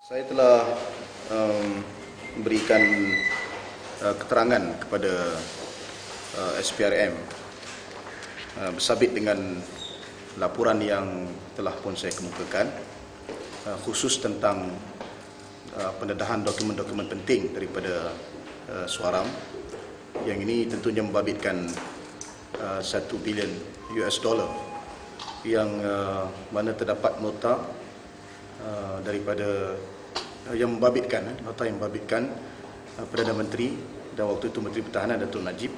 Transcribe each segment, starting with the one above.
Saya telah memberikan keterangan kepada SPRM bersabit dengan laporan yang telah pun saya kemukakan, khusus tentang pendedahan dokumen-dokumen penting daripada Suaram, yang ini tentunya membabitkan $1 bilion yang mana terdapat nota daripada yang membabitkan Perdana Menteri dan waktu itu Menteri Pertahanan Datuk Najib,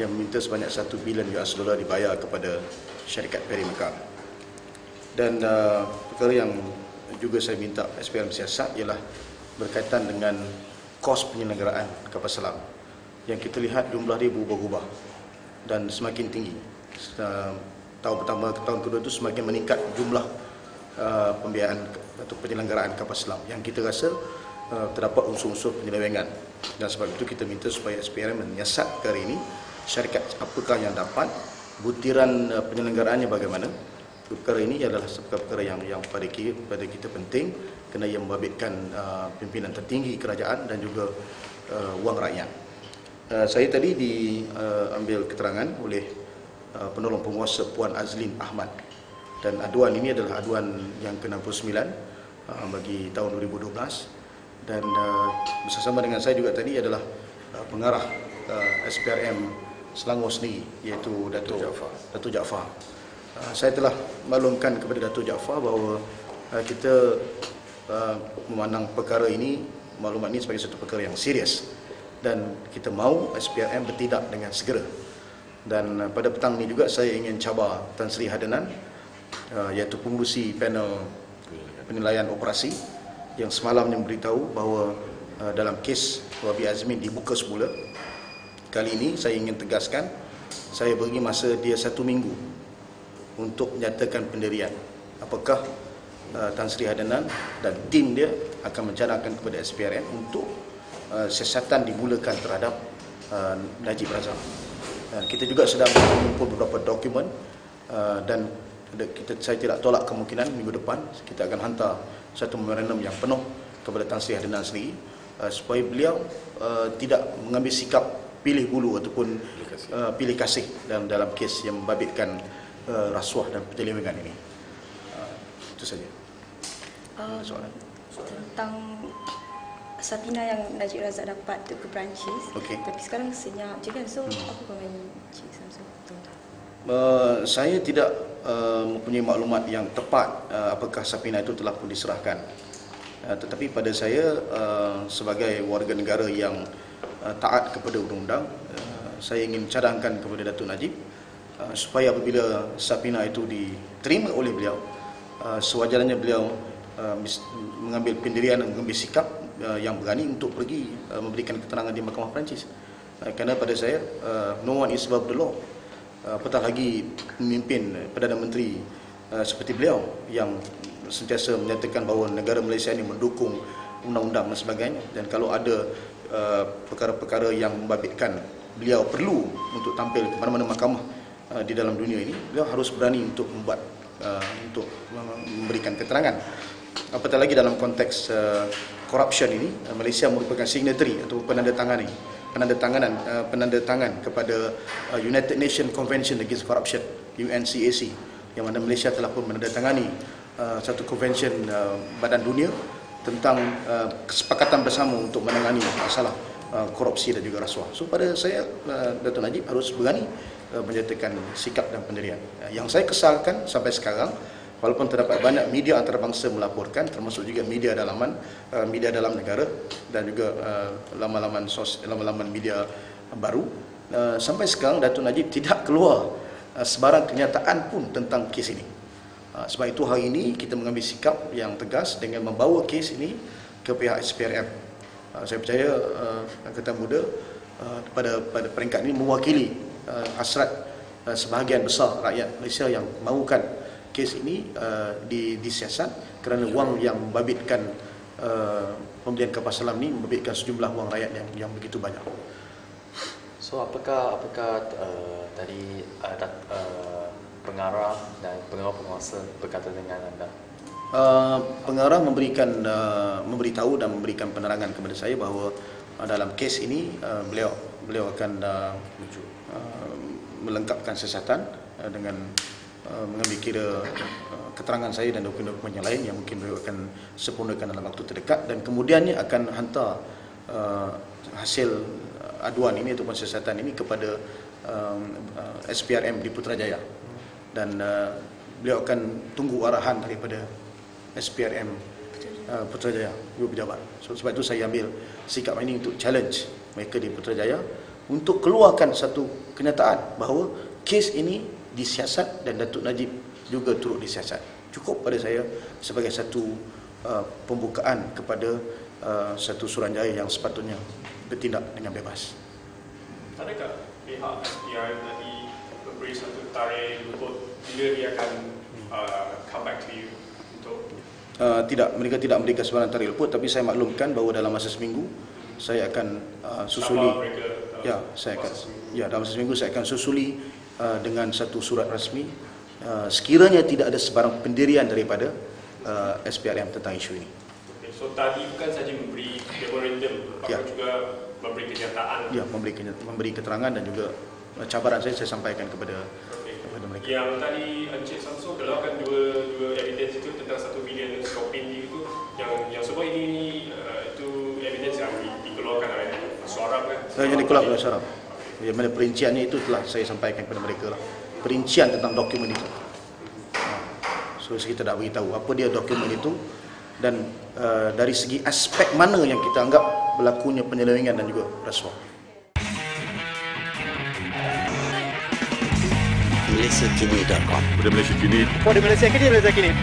yang meminta sebanyak $1 bilion dibayar kepada syarikat Perimekar. Dan perkara yang juga saya minta SPRM siasat ialah berkaitan dengan kos penyelenggaraan kapal selam, yang kita lihat jumlah dia berubah-ubah dan semakin tinggi. Tahun pertama ke tahun kedua itu semakin meningkat jumlah pembiayaan atau penyelenggaraan kapal selam, yang kita rasa terdapat unsur-unsur penyelewengan. Dan sebab itu kita minta supaya SPRM menyiasat perkara ini, syarikat apakah yang dapat, butiran penyelenggaraannya bagaimana. Perkara ini adalah perkara yang pada kita penting, kerana ia membabitkan pimpinan tertinggi kerajaan dan juga wang rakyat. Saya tadi diambil keterangan oleh penolong penguasa Puan Azlin Ahmad, dan aduan ini adalah aduan yang ke-69 bagi tahun 2012, dan bersama dengan saya juga tadi adalah pengarah SPRM Selangor sendiri, iaitu Datuk Jaafar. Saya telah maklumkan kepada Datuk Jaafar bahawa kita memandang perkara ini, maklumat ini sebagai satu perkara yang serius, dan kita mahu SPRM bertindak dengan segera. Dan pada petang ini juga saya ingin cabar Tan Sri Hadinan, iaitu pengurusi panel penilaian operasi, yang semalamnya memberitahu bahawa dalam kes Wabi Azmin dibuka semula. Kali ini saya ingin tegaskan, saya beri masa dia 1 minggu untuk menyatakan pendirian. Apakah Tan Sri Hadinan dan tim dia akan mencadangkan kepada SPRM untuk siasatan dimulakan terhadap Najib Razak. Kita juga sedang mengumpul beberapa dokumen, dan saya tidak tolak kemungkinan minggu depan kita akan hantar satu memorandum yang penuh kepada Tan Sri Hadinan sendiri, supaya beliau tidak mengambil sikap pilih bulu ataupun pilih kasih dalam kes yang membabitkan rasuah dan penyelewengan ini. Itu saja. Soalan tentang Sapina yang Najib Razak dapat untuk ke Perancis, tapi sekarang senyap je kan, so apa komen Cik Samsul? Saya tidak mempunyai maklumat yang tepat apakah Sapina itu telah pun diserahkan, tetapi pada saya sebagai warga negara yang taat kepada undang-undang, saya ingin cadangkan kepada Datuk Najib supaya apabila Sapina itu diterima oleh beliau, sewajarnya beliau mengambil pendirian dan mengambil sikap yang berani untuk pergi memberikan keterangan di Mahkamah Perancis. Kerana pada saya, no one is above the law. Apatah lagi pemimpin Perdana Menteri seperti beliau yang sentiasa menyatakan bahawa negara Malaysia ini mendukung undang-undang dan sebagainya. Dan kalau ada perkara-perkara yang membabitkan beliau perlu untuk tampil ke mana-mana mahkamah di dalam dunia ini, beliau harus berani untuk untuk memberikan keterangan. Apatah lagi dalam konteks corruption ini, Malaysia merupakan signatory atau penandatangan kepada United Nations Convention Against Corruption, UNCAC, yang mana Malaysia telah pun menandatangani satu convention Badan Dunia tentang kesepakatan bersama untuk menangani masalah korupsi dan juga rasuah. So pada saya, Datuk Najib harus berani menyatakan sikap dan pendirian. Yang saya kesalkan sampai sekarang, walaupun terdapat banyak media antarabangsa melaporkan, termasuk juga media dalam negara dan juga laman-laman media baru, sampai sekarang Datuk Najib tidak keluar sebarang kenyataan pun tentang kes ini. Sebab itu hari ini kita mengambil sikap yang tegas dengan membawa kes ini ke pihak SPRM. Saya percaya Angkatan Muda pada peringkat ini mewakili hasrat sebahagian besar rakyat Malaysia yang mahukan kes ini disiasat, kerana wang yang membabitkan pembelian kapal selam ini membabitkan sejumlah wang rakyat yang begitu banyak. So apakah tadi pengarah dan penguasa berkata dengan anda? Pengarah memberitahu dan memberikan penerangan kepada saya bahawa dalam kes ini beliau akan melengkapkan siasatan dengan mengambil kira keterangan saya dan dokumen-dokumen yang lain yang mungkin beliau akan sempurnakan dalam waktu terdekat, dan kemudiannya akan hantar hasil aduan ini ataupun siasatan ini kepada SPRM di Putrajaya, dan beliau akan tunggu arahan daripada SPRM Putrajaya, dua pejabat. Sebab itu saya ambil sikap ini untuk challenge mereka di Putrajaya untuk keluarkan satu kenyataan bahawa kes ini disiasat dan Datuk Najib juga turut disiasat. Cukup pada saya sebagai satu pembukaan kepada satu Suruhanjaya yang sepatutnya bertindak dengan bebas. Adakah pihak SPRM tadi memberi satu tarikh untuk bila dia akan come back to you untuk? Tidak, mereka tidak memberikan sebarang tarikh luput, tapi saya maklumkan bahawa dalam masa seminggu saya akan susuli. Dalam masa seminggu saya akan susuli dengan satu surat rasmi sekiranya tidak ada sebarang pendirian daripada SPRM tentang isu ini. Okay, so tadi bukan saja memberi memorandum, apakah juga memberi kenyataan? Ya, memberi keterangan dan juga cabaran saya sampaikan kepada mereka. Yang tadi Encik Samsul keluarkan dua evidence itu tentang 1 bilion shopping itu, yang semua ini itu evidence yang dikeluarkan oleh Suara kan? Yang dikeluarkan oleh Suara. Yang mana perinciannya itu telah saya sampaikan kepada mereka lah. Perincian tentang dokumen itu. So kita dah beritahu apa dia dokumen itu, dan dari segi aspek mana yang kita anggap berlakunya penyelewengan dan juga rasuah. MalaysiaKini.com. Pada Malaysia Kini. Pada Malaysia Kini.